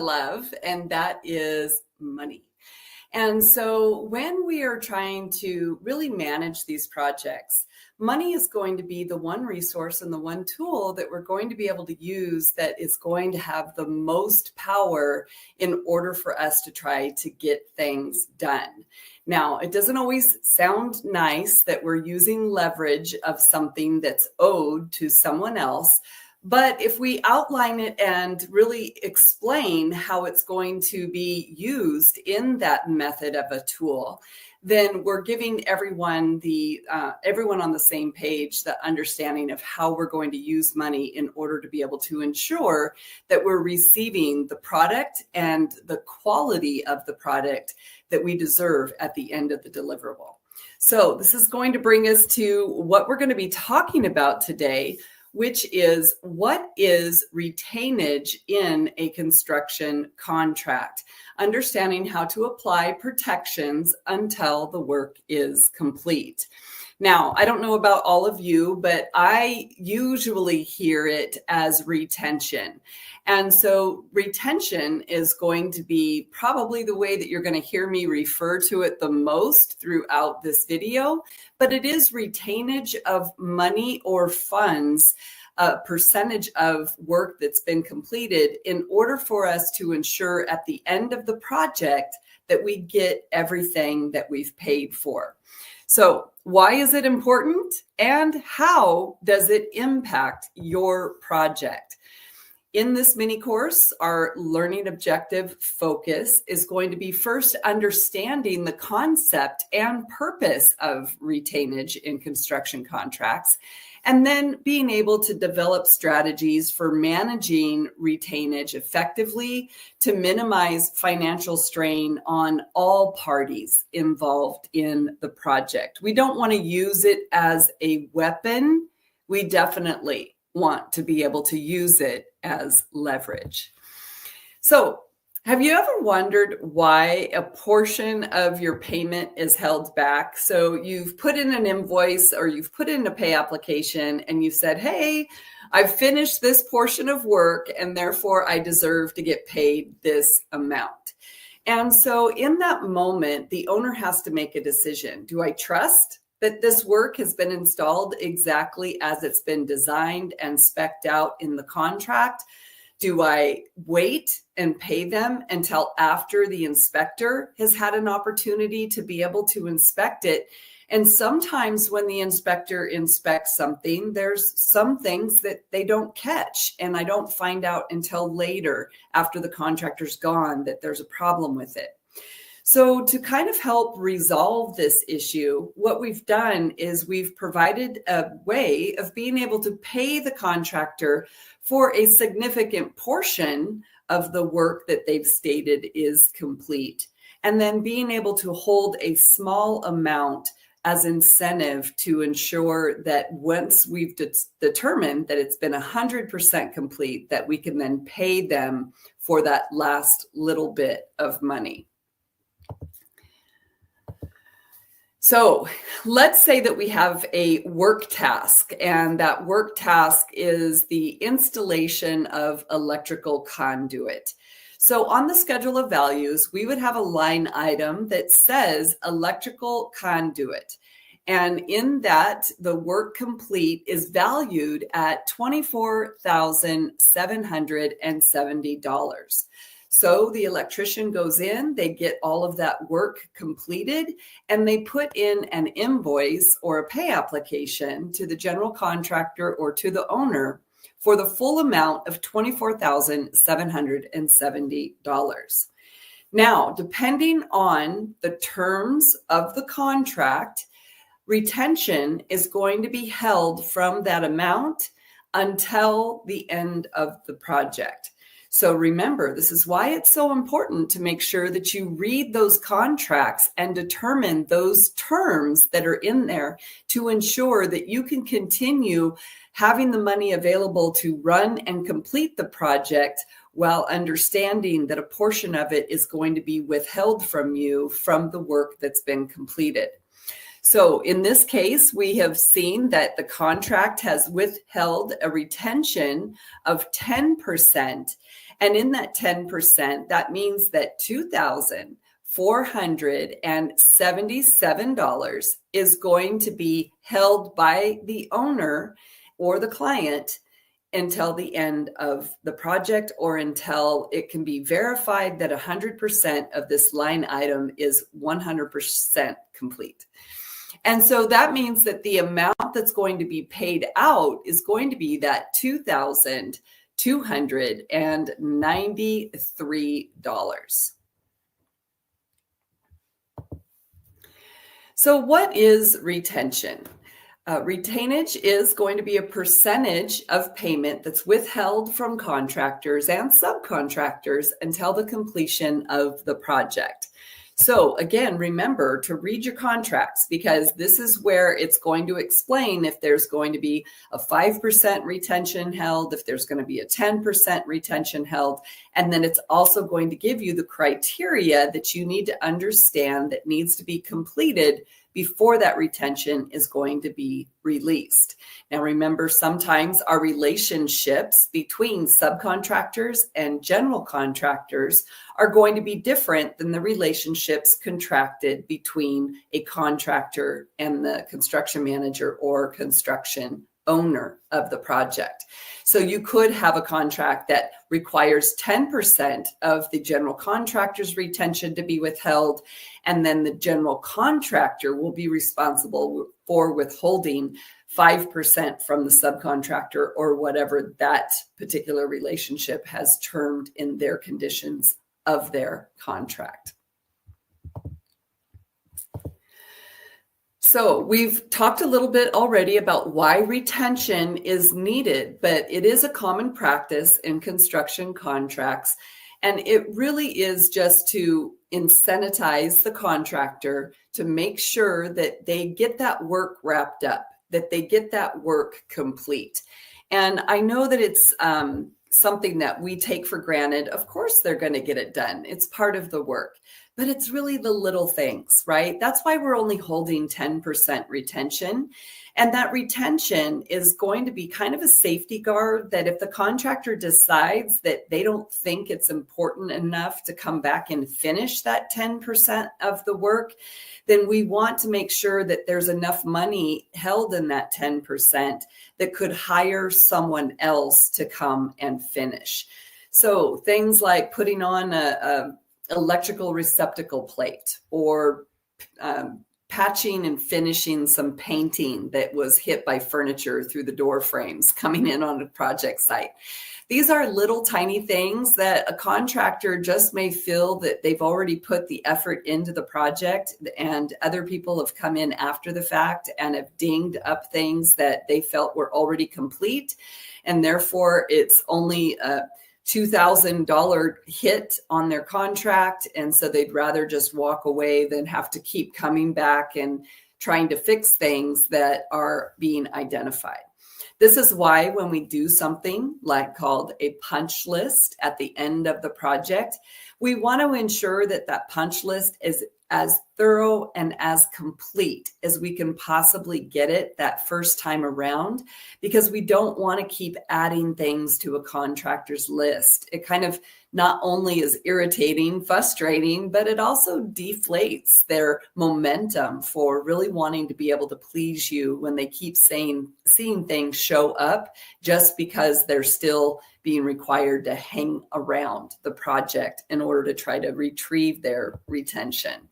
love, and that is money. And so when we are trying to really manage these projects, money is going to be the one resource and the one tool that we're going to be able to use that is going to have the most power in order for us to try to get things done. Now, it doesn't always sound nice that we're using leverage of something that's owed to someone else. But if we outline it and really explain how it's going to be used in that method of a tool, then we're giving everyone on the same page the understanding of how we're going to use money in order to be able to ensure that we're receiving the product and the quality of the product that we deserve at the end of the deliverable. So this is going to bring us to what we're going to be talking about today, which is what is retainage in a construction contract, understanding how to apply protections until the work is complete. Now, I don't know about all of you, but I usually hear it as retention. And so retention is going to be probably the way that you're going to hear me refer to it the most throughout this video, but it is retainage of money or funds, a percentage of work that's been completed in order for us to ensure at the end of the project that we get everything that we've paid for. So why is it important and how does it impact your project? In this mini course, our learning objective focus is going to be first understanding the concept and purpose of retainage in construction contracts, and then being able to develop strategies for managing retainage effectively to minimize financial strain on all parties involved in the project. We don't want to use it as a weapon. We definitely want to be able to use it as leverage. So, have you ever wondered why a portion of your payment is held back? So you've put in an invoice or you've put in a pay application and you said, hey, I've finished this portion of work and therefore I deserve to get paid this amount. And so in that moment, the owner has to make a decision. Do I trust that this work has been installed exactly as it's been designed and spec'd out in the contract? Do I wait and pay them until after the inspector has had an opportunity to be able to inspect it? And sometimes when the inspector inspects something, there's some things that they don't catch. And I don't find out until later after the contractor's gone that there's a problem with it. So to kind of help resolve this issue, what we've done is we've provided a way of being able to pay the contractor for a significant portion of the work that they've stated is complete, and then being able to hold a small amount as incentive to ensure that once we've determined that it's been 100% complete, that we can then pay them for that last little bit of money. So let's say that we have a work task, and that work task is the installation of electrical conduit. So on the schedule of values, we would have a line item that says electrical conduit. And in that, the work complete is valued at $24,770. So the electrician goes in, they get all of that work completed, and they put in an invoice or a pay application to the general contractor or to the owner for the full amount of $24,770. Now, depending on the terms of the contract, retention is going to be held from that amount until the end of the project. So remember, this is why it's so important to make sure that you read those contracts and determine those terms that are in there to ensure that you can continue having the money available to run and complete the project while understanding that a portion of it is going to be withheld from you from the work that's been completed. So in this case, we have seen that the contract has withheld a retention of 10%. And in that 10%, that means that $2,477 is going to be held by the owner or the client until the end of the project, or until it can be verified that 100% of this line item is 100% complete. And so that means that the amount that's going to be paid out is going to be that $2,293. So what is retention? Retainage is going to be a percentage of payment that's withheld from contractors and subcontractors until the completion of the project. So again, remember to read your contracts, because this is where it's going to explain if there's going to be a 5% retention held, if there's going to be a 10% retention held, and then it's also going to give you the criteria that you need to understand that needs to be completed before that retention is going to be released. Now, remember, sometimes our relationships between subcontractors and general contractors are going to be different than the relationships contracted between a contractor and the construction manager or construction owner of the project. So you could have a contract that requires 10% of the general contractor's retention to be withheld, and then the general contractor will be responsible for withholding 5% from the subcontractor, or whatever that particular relationship has termed in their conditions of their contract. So we've talked a little bit already about why retention is needed, but it is a common practice in construction contracts. And it really is just to incentivize the contractor to make sure that they get that work wrapped up, that they get that work complete. And I know that it's something that we take for granted. Of course, they're going to get it done. It's part of the work. But it's really the little things, right? That's why we're only holding 10% retention. And that retention is going to be kind of a safety guard that if the contractor decides that they don't think it's important enough to come back and finish that 10% of the work, then we want to make sure that there's enough money held in that 10% that could hire someone else to come and finish. So things like putting on a electrical receptacle plate, or patching and finishing some painting that was hit by furniture through the door frames coming in on a project site. These are little tiny things that a contractor just may feel that they've already put the effort into the project, and other people have come in after the fact and have dinged up things that they felt were already complete. And therefore it's only a $2,000 hit on their contract. And so they'd rather just walk away than have to keep coming back and trying to fix things that are being identified. This is why when we do something like called a punch list at the end of the project, we want to ensure that that punch list is as thorough and as complete as we can possibly get it that first time around, because we don't want to keep adding things to a contractor's list. It kind of not only is irritating, frustrating, but it also deflates their momentum for really wanting to be able to please you when they keep seeing things show up just because they're still being required to hang around the project in order to try to retrieve their retention.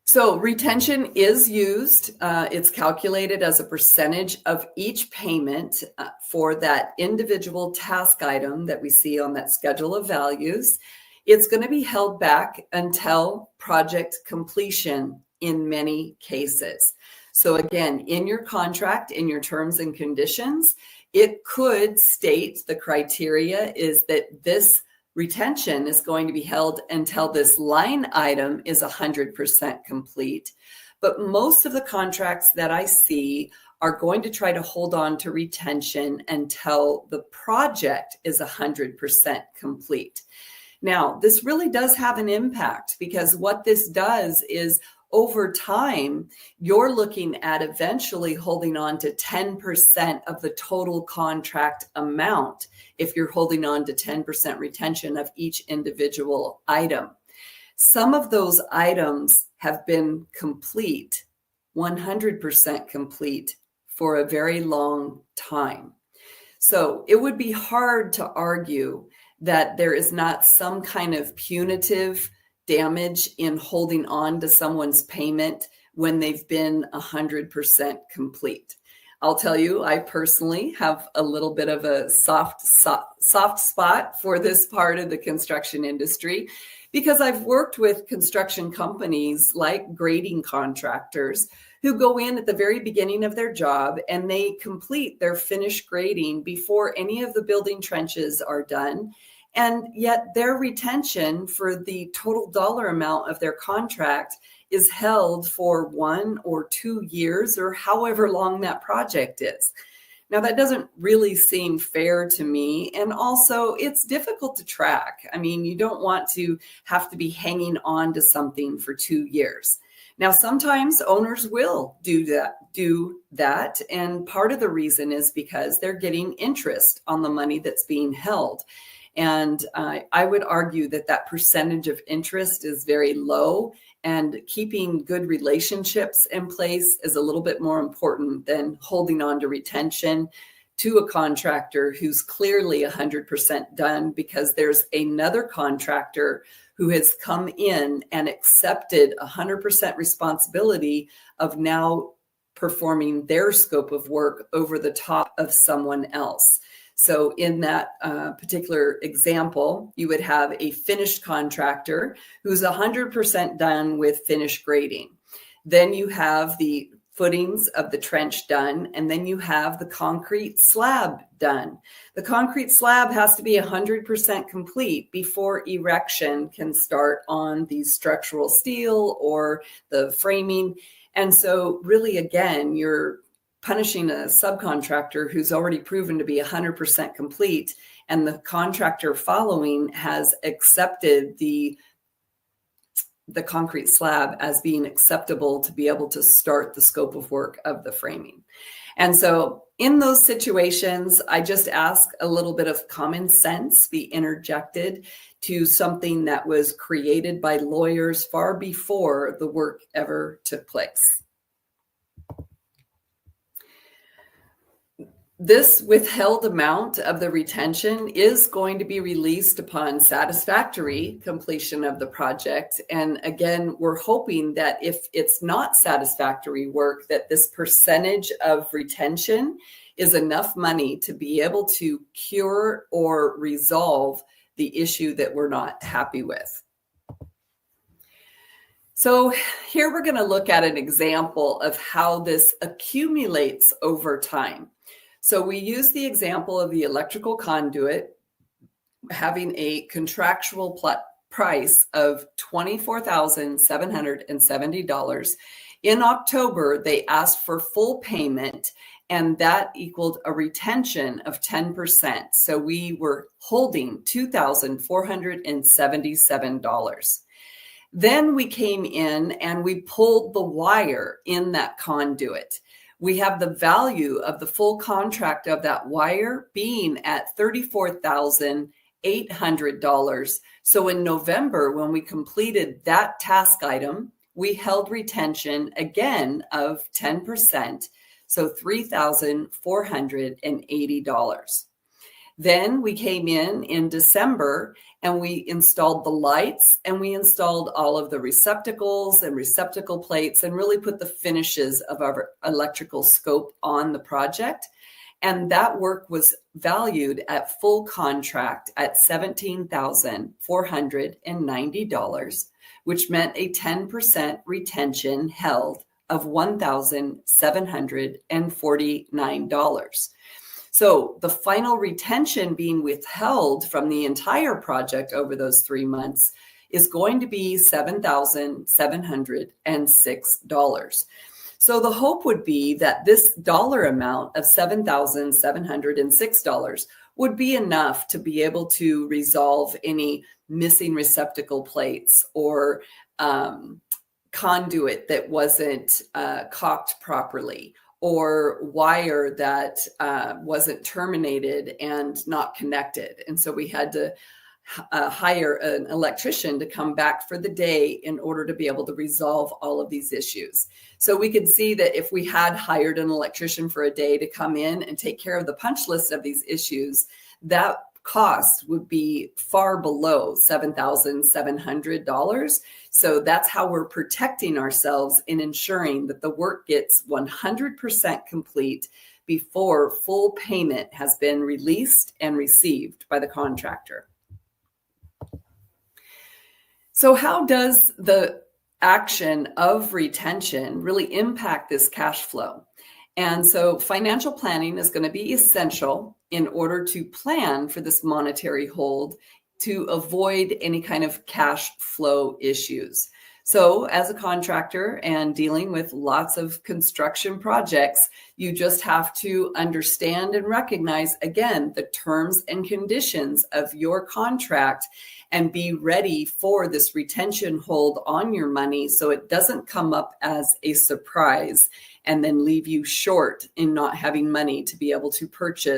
So retention is used. It's calculated as a percentage of each payment for that individual task item that we see on that schedule of values. It's going to be held back until project completion in many cases. So again, in your contract, in your terms and conditions, it could state the criteria is that this retention is going to be held until this line item is 100% complete. But most of the contracts that I see are going to try to hold on to retention until the project is 100% complete. Now, this really does have an impact, because what this does is over time, you're looking at eventually holding on to 10% of the total contract amount if you're holding on to 10% retention of each individual item. Some of those items have been complete, 100% complete, for a very long time. So it would be hard to argue that there is not some kind of punitive damage in holding on to someone's payment when they've been 100% complete. I'll tell you, I personally have a little bit of a soft spot for this part of the construction industry, because I've worked with construction companies like grading contractors who go in at the very beginning of their job and they complete their finished grading before any of the building trenches are done. And yet their retention for the total dollar amount of their contract is held for 1 or 2 years, or however long that project is. Now, that doesn't really seem fair to me. And also, it's difficult to track. I mean, you don't want to have to be hanging on to something for 2 years. Now, sometimes owners will do that. And part of the reason is because they're getting interest on the money that's being held. And I would argue that that percentage of interest is very low, and keeping good relationships in place is a little bit more important than holding on to retention to a contractor who's clearly 100% done because there's another contractor who has come in and accepted 100% responsibility of now performing their scope of work over the top of someone else. So in that particular example, you would have a finished contractor who's 100% done with finished grading. Then you have the footings of the trench done, and then you have the concrete slab done. The concrete slab has to be 100% complete before erection can start on the structural steel or the framing. And so really, again, you're punishing a subcontractor who's already proven to be 100% complete, and the contractor following has accepted the concrete slab as being acceptable to be able to start the scope of work of the framing. And so in those situations, I just ask a little bit of common sense be interjected to something that was created by lawyers far before the work ever took place. This withheld amount of the retention is going to be released upon satisfactory completion of the project. And again, we're hoping that if it's not satisfactory work, that this percentage of retention is enough money to be able to cure or resolve the issue that we're not happy with. So here we're going to look at an example of how this accumulates over time. So we use the example of the electrical conduit having a contractual price of $24,770. In October, they asked for full payment, and that equaled a retention of 10%. So we were holding $2,477. Then we came in and we pulled the wire in that conduit. We have the value of the full contract of that wire being at $34,800. So in November, when we completed that task item, we held retention again of 10%, so $3,480. Then we came in December and we installed the lights and we installed all of the receptacles and receptacle plates and really put the finishes of our electrical scope on the project. And that work was valued at full contract at $17,490, which meant a 10% retention held of $1,749. So the final retention being withheld from the entire project over those 3 months is going to be $7,706. So the hope would be that this dollar amount of $7,706 would be enough to be able to resolve any missing receptacle plates or conduit that wasn't caulked properly, or wire that wasn't terminated and not connected. And so we had to hire an electrician to come back for the day in order to be able to resolve all of these issues. So we could see that if we had hired an electrician for a day to come in and take care of the punch list of these issues, that cost would be far below $7,700. So that's how we're protecting ourselves in ensuring that the work gets 100% complete before full payment has been released and received by the contractor. So how does the action of retention really impact this cash flow? And so financial planning is going to be essential in order to plan for this monetary hold to avoid any kind of cash flow issues. So as a contractor and dealing with lots of construction projects, you just have to understand and recognize, again, the terms and conditions of your contract and be ready for this retention hold on your money so it doesn't come up as a surprise and then leave you short in not having money to be able to purchase